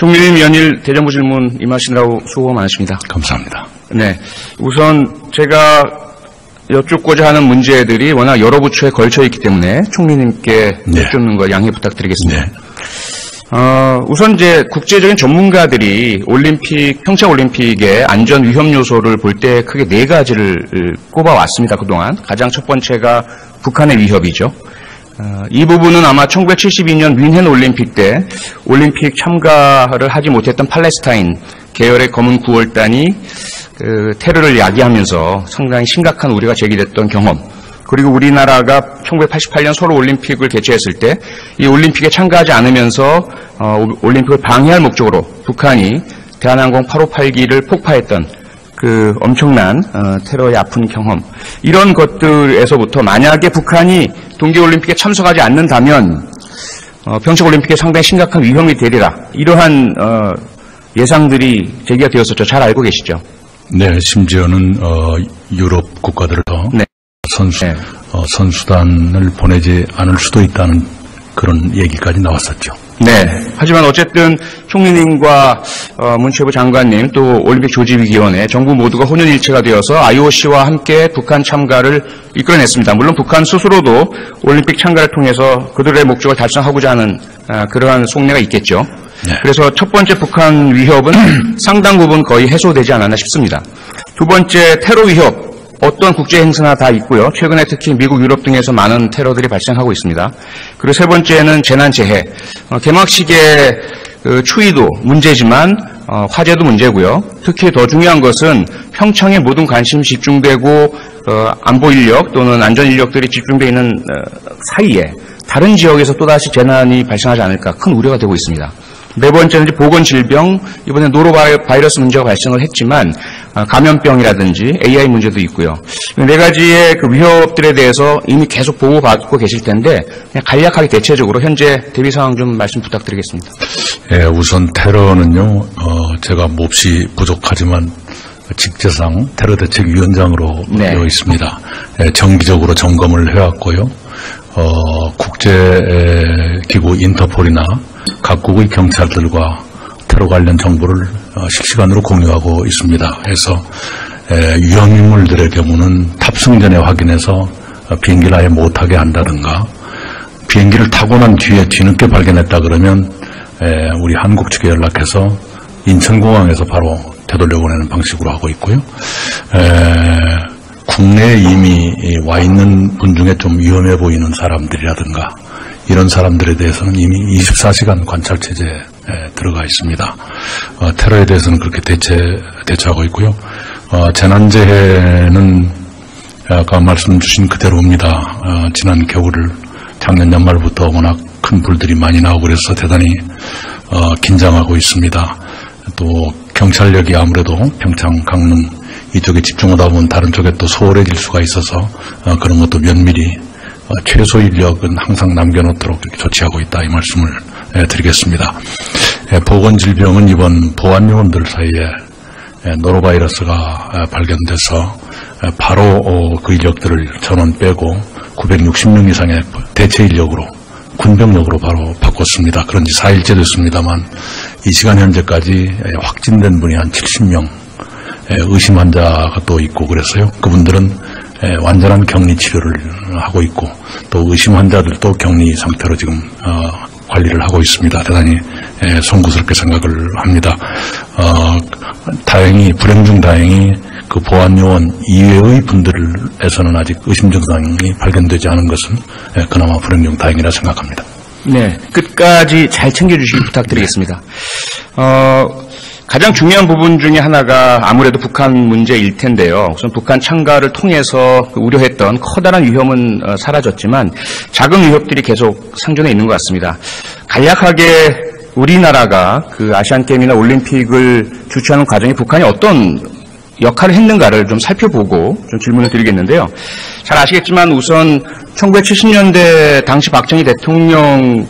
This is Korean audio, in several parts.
총리님 연일 대정부 질문 임하시느라고 수고 많으십니다. 감사합니다. 네. 우선 제가 여쭙고자 하는 문제들이 워낙 여러 부처에 걸쳐 있기 때문에 총리님께 여쭙는 거 양해 부탁드리겠습니다. 네. 우선 이제 국제적인 전문가들이 평창 올림픽의 안전 위험 요소를 볼 때 크게 네 가지를 꼽아왔습니다. 그동안. 가장 첫 번째가 북한의 위협이죠. 이 부분은 아마 1972년 뮌헨 올림픽 때 올림픽 참가를 하지 못했던 팔레스타인 계열의 검은 9월단이 테러를 야기하면서 상당히 심각한 우려가 제기됐던 경험, 그리고 우리나라가 1988년 서울 올림픽을 개최했을 때 이 올림픽에 참가하지 않으면서 올림픽을 방해할 목적으로 북한이 대한항공 858기를 폭파했던 그 엄청난 테러의 아픈 경험, 이런 것들에서부터 만약에 북한이 동계올림픽에 참석하지 않는다면 평창올림픽에 상당히 심각한 위험이 되리라, 이러한 예상들이 제기가 되었었죠. 잘 알고 계시죠? 네, 심지어는 유럽 국가들도 네. 선수단을 보내지 않을 수도 있다는 그런 얘기까지 나왔었죠. 네. 하지만 어쨌든 총리님과 문체부 장관님 또 올림픽 조직위원회 정부 모두가 혼연일체가 되어서 IOC와 함께 북한 참가를 이끌어냈습니다. 물론 북한 스스로도 올림픽 참가를 통해서 그들의 목적을 달성하고자 하는 그러한 속내가 있겠죠. 네. 그래서 첫 번째 북한 위협은 상당 부분 거의 해소되지 않았나 싶습니다. 두 번째 테러 위협. 어떤 국제 행사나 다 있고요. 최근에 특히 미국, 유럽 등에서 많은 테러들이 발생하고 있습니다. 그리고 세 번째는 재난재해. 개막식의 추이도 문제지만 화재도 문제고요. 특히 더 중요한 것은 평창에 모든 관심이 집중되고 안보 인력 또는 안전 인력들이 집중되어 있는 사이에 다른 지역에서 또다시 재난이 발생하지 않을까 큰 우려가 되고 있습니다. 네 번째는 이제 보건질병, 이번에 노로바이러스 문제가 발생을 했지만 감염병이라든지 AI 문제도 있고요. 네 가지의 그 위협들에 대해서 이미 계속 보고받고 계실 텐데 그냥 간략하게 대체적으로 현재 대비 상황 좀 말씀 부탁드리겠습니다. 예, 우선 테러는요, 제가 몹시 부족하지만 직제상 테러대책위원장으로 되어 있습니다. 예, 정기적으로 점검을 해왔고요. 국제기구 인터폴이나 각국의 경찰들과 테러 관련 정보를 실시간으로 공유하고 있습니다. 그래서 위험인물들의 경우는 탑승 전에 확인해서 비행기를 아예 못하게 한다든가, 비행기를 타고 난 뒤에 뒤늦게 발견했다 그러면 우리 한국 측에 연락해서 인천공항에서 바로 되돌려 보내는 방식으로 하고 있고요. 국내에 이미 와 있는 분 중에 좀 위험해 보이는 사람들이라든가 이런 사람들에 대해서는 이미 24시간 관찰체제에 들어가 있습니다. 테러에 대해서는 그렇게 대처하고 있고요. 재난재해는 아까 말씀 주신 그대로입니다. 지난 겨울을 작년 연말부터 워낙 큰 불들이 많이 나오고 그래서 대단히 긴장하고 있습니다. 또 경찰력이 아무래도 평창, 강릉 이쪽에 집중하다 보면 다른 쪽에 또 소홀해질 수가 있어서 그런 것도 면밀히 최소 인력은 항상 남겨놓도록 이렇게 조치하고 있다, 이 말씀을 드리겠습니다. 보건질병은 이번 보안요원들 사이에 노로바이러스가 발견돼서 바로 그 인력들을 전원 빼고 960명 이상의 대체 인력으로 군병력으로 바로 바꿨습니다. 그런 지 4일째 됐습니다만 이 시간 현재까지 확진된 분이 한 70명, 의심 환자가 또 있고 그래서요. 그분들은 완전한 격리 치료를 하고 있고 또 의심 환자들도 격리 상태로 지금 관리를 하고 있습니다. 대단히 송구스럽게 생각을 합니다. 다행히 불행 중 다행히 그 보안요원 이외의 분들에서는 아직 의심 증상이 발견되지 않은 것은 그나마 불행 중 다행이라 생각합니다. 네, 끝까지 잘 챙겨주시기 부탁드리겠습니다. 가장 중요한 부분 중에 하나가 아무래도 북한 문제일 텐데요. 우선 북한 참가를 통해서 우려했던 커다란 위험은 사라졌지만 작은 위협들이 계속 상존해 있는 것 같습니다. 간략하게 우리나라가 그 아시안게임이나 올림픽을 주최하는 과정에 북한이 어떤 역할을 했는가를 좀 살펴보고 좀 질문을 드리겠는데요. 잘 아시겠지만 우선 1970년대 당시 박정희 대통령께서는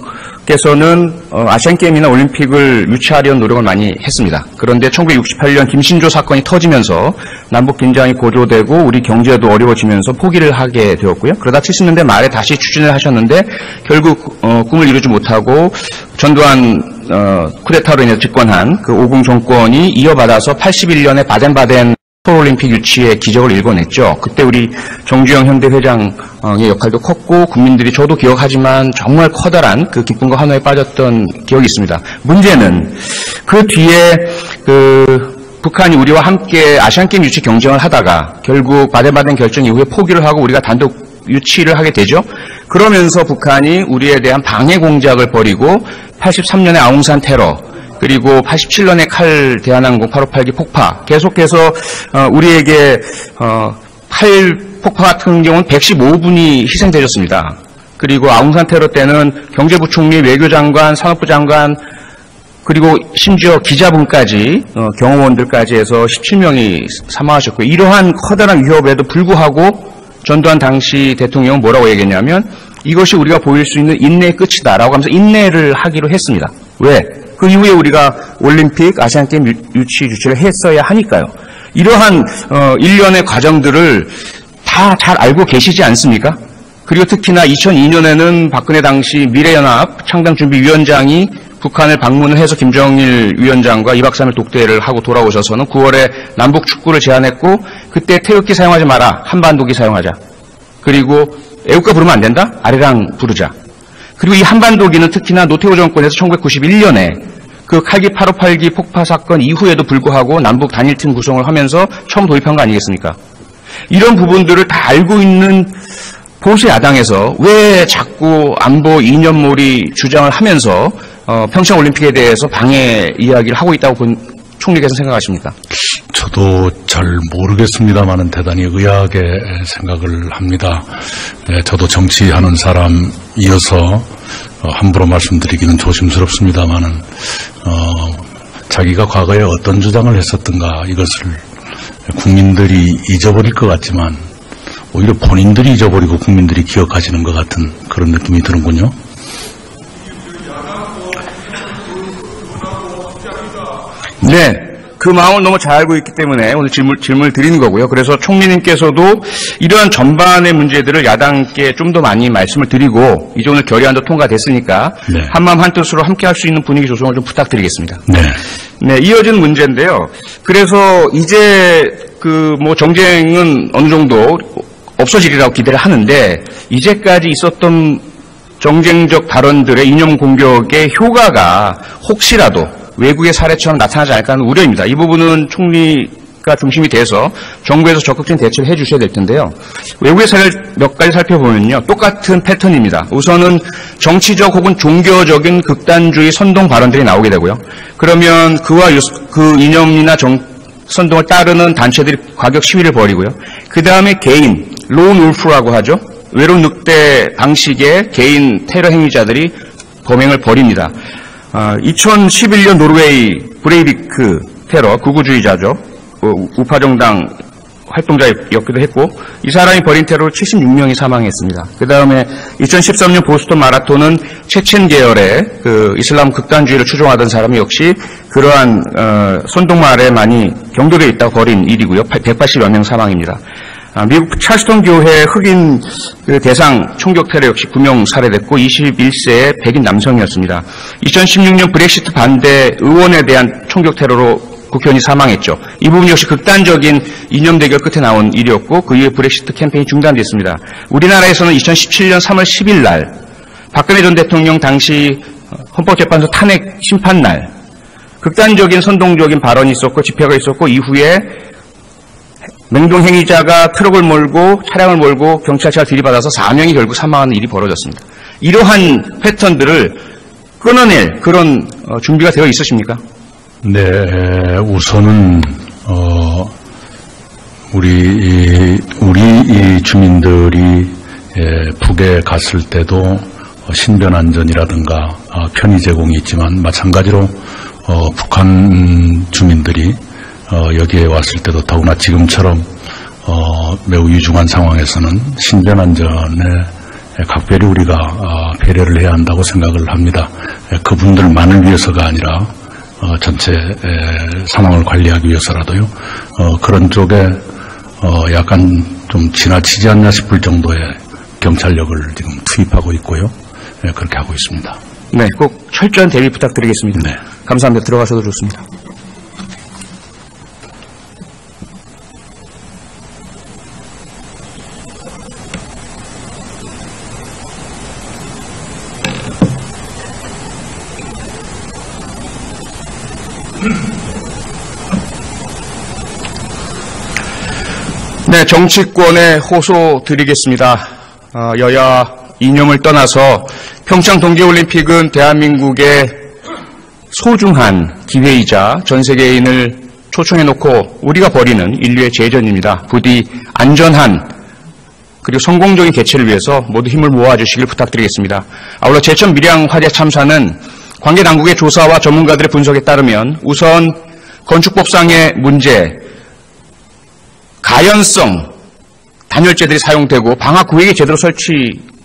아시안게임이나 올림픽을 유치하려는 노력을 많이 했습니다. 그런데 1968년 김신조 사건이 터지면서 남북 긴장이 고조되고 우리 경제도 어려워지면서 포기를 하게 되었고요. 그러다 70년대 말에 다시 추진을 하셨는데 결국 꿈을 이루지 못하고 전두환 쿠데타로 인해 집권한 그 오공 정권이 이어받아서 81년에 바덴바덴 서울올림픽 유치의 기적을 일궈냈죠. 그때 우리 정주영 현대 회장의 역할도 컸고 국민들이 저도 기억하지만 정말 커다란 그 기쁨과 환호에 빠졌던 기억이 있습니다. 문제는 그 뒤에 북한이 우리와 함께 아시안게임 유치 경쟁을 하다가 결국 바덴바덴 결정 이후에 포기를 하고 우리가 단독 유치를 하게 되죠. 그러면서 북한이 우리에 대한 방해 공작을 벌이고 83년에 아웅산 테러 그리고 87년에 칼 대한항공 858기 폭파 계속해서 우리에게 칼 폭파 같은 경우는 115분이 희생되셨습니다. 그리고 아웅산 테러 때는 경제부총리, 외교장관, 산업부 장관 그리고 심지어 기자분까지 경호원들까지 해서 17명이 사망하셨고요. 이러한 커다란 위협에도 불구하고 전두환 당시 대통령은 뭐라고 얘기했냐면 이것이 우리가 보일 수 있는 인내의 끝이다라고 하면서 인내를 하기로 했습니다. 왜? 그 이후에 우리가 올림픽, 아시안게임 유치를 했어야 하니까요. 이러한 일련의 과정들을 다 잘 알고 계시지 않습니까? 그리고 특히나 2002년에는 박근혜 당시 미래연합 창당준비위원장이 북한을 방문을 해서 김정일 위원장과 2박 3일 독대를 하고 돌아오셔서는 9월에 남북 축구를 제안했고 그때 태극기 사용하지 마라. 한반도기 사용하자. 그리고 애국가 부르면 안 된다? 아리랑 부르자. 그리고 이 한반도기는 특히나 노태우 정권에서 1991년에 그 칼기 858기 폭파 사건 이후에도 불구하고 남북 단일팀 구성을 하면서 처음 도입한 거 아니겠습니까? 이런 부분들을 다 알고 있는 보수 야당에서 왜 자꾸 안보 이념몰이 주장을 하면서 평창올림픽에 대해서 방해 이야기를 하고 있다고 총리께서 생각하십니까? 저도 잘 모르겠습니다만은 대단히 의아하게 생각을 합니다. 네, 저도 정치하는 사람이어서 함부로 말씀드리기는 조심스럽습니다만은 자기가 과거에 어떤 주장을 했었던가 이것을 국민들이 잊어버릴 것 같지만 오히려 본인들이 잊어버리고 국민들이 기억하시는 것 같은 그런 느낌이 드는군요. 네. 그 마음을 너무 잘 알고 있기 때문에 오늘 질문을 드리는 거고요. 그래서 총리님께서도 이러한 전반의 문제들을 야당께 좀 더 많이 말씀을 드리고 이제 오늘 결의안도 통과됐으니까 네. 한마음 한뜻으로 함께 할 수 있는 분위기 조성을 좀 부탁드리겠습니다. 네. 네, 이어진 문제인데요. 그래서 이제 정쟁은 어느 정도 없어지리라고 기대를 하는데 이제까지 있었던 정쟁적 발언들의 이념 공격의 효과가 혹시라도 외국의 사례처럼 나타나지 않을까 하는 우려입니다. 이 부분은 총리가 중심이 돼서 정부에서 적극적인 대처를 해 주셔야 될 텐데요. 외국의 사례를 몇 가지 살펴보면요. 똑같은 패턴입니다. 우선은 정치적 혹은 종교적인 극단주의 선동 발언들이 나오게 되고요. 그러면 그 이념이나 선동을 따르는 단체들이 과격 시위를 벌이고요. 그 다음에 개인, 론 울프라고 하죠. 외로운 늑대 방식의 개인 테러 행위자들이 범행을 벌입니다. 2011년 노르웨이 브레이비크 테러, 극우주의자죠. 우파정당 활동자였기도 했고 이 사람이 벌인 테러로 76명이 사망했습니다. 그 다음에 2013년 보스턴 마라톤은 체첸 계열의 이슬람 극단주의를 추종하던 사람이 역시 그러한 선동말에 많이 경도되어 있다고 벌인 일이고요. 180여 명 사망입니다. 미국 찰스턴 교회 흑인 대상 총격 테러 역시 9명 살해됐고 21세의 백인 남성이었습니다. 2016년 브렉시트 반대 의원에 대한 총격 테러로 국회의원이 사망했죠. 이 부분 역시 극단적인 이념 대결 끝에 나온 일이었고 그 이후에 브렉시트 캠페인이 중단됐습니다. 우리나라에서는 2017년 3월 10일 날 박근혜 전 대통령 당시 헌법재판소 탄핵 심판날 극단적인 선동적인 발언이 있었고 집회가 있었고 이후에 맹동 행위자가 트럭을 몰고 차량을 몰고 경찰차가 들이받아서 4명이 결국 사망하는 일이 벌어졌습니다. 이러한 패턴들을 끊어낼 그런 준비가 되어 있으십니까? 네, 우선은 우리 주민들이 북에 갔을 때도 신변 안전이라든가 편의 제공이 있지만 마찬가지로 북한 주민들이 여기에 왔을 때도 더구나 지금처럼 매우 유중한 상황에서는 신변 안전에 각별히 우리가 배려를 해야 한다고 생각을 합니다. 그분들만을 위해서가 아니라 전체 상황을 관리하기 위해서라도요. 그런 쪽에 약간 좀 지나치지 않나 싶을 정도의 경찰력을 지금 투입하고 있고요. 그렇게 하고 있습니다. 네, 꼭 철저한 대비 부탁드리겠습니다. 네. 감사합니다. 들어가셔도 좋습니다. 네, 정치권에 호소 드리겠습니다. 여야 이념을 떠나서 평창 동계올림픽은 대한민국의 소중한 기회이자 전 세계인을 초청해놓고 우리가 벌이는 인류의 재전입니다. 부디 안전한 그리고 성공적인 개최를 위해서 모두 힘을 모아주시길 부탁드리겠습니다. 아울러 제천 밀양 화재 참사는 관계 당국의 조사와 전문가들의 분석에 따르면 우선 건축법상의 문제, 가연성 단열재들이 사용되고 방화 구획이 제대로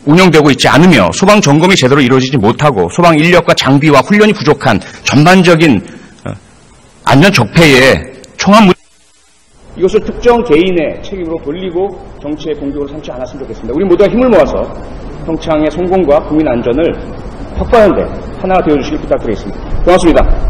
운영되고 있지 않으며 소방 점검이 제대로 이루어지지 못하고 소방 인력과 장비와 훈련이 부족한 전반적인 안전 적폐의 총합 이것을 특정 개인의 책임으로 돌리고 정치의 공격으로 삼지 않았으면 좋겠습니다. 우리 모두가 힘을 모아서 평창의 성공과 국민 안전을 확보하는 데 하나가 되어주시길 부탁드리겠습니다. 고맙습니다.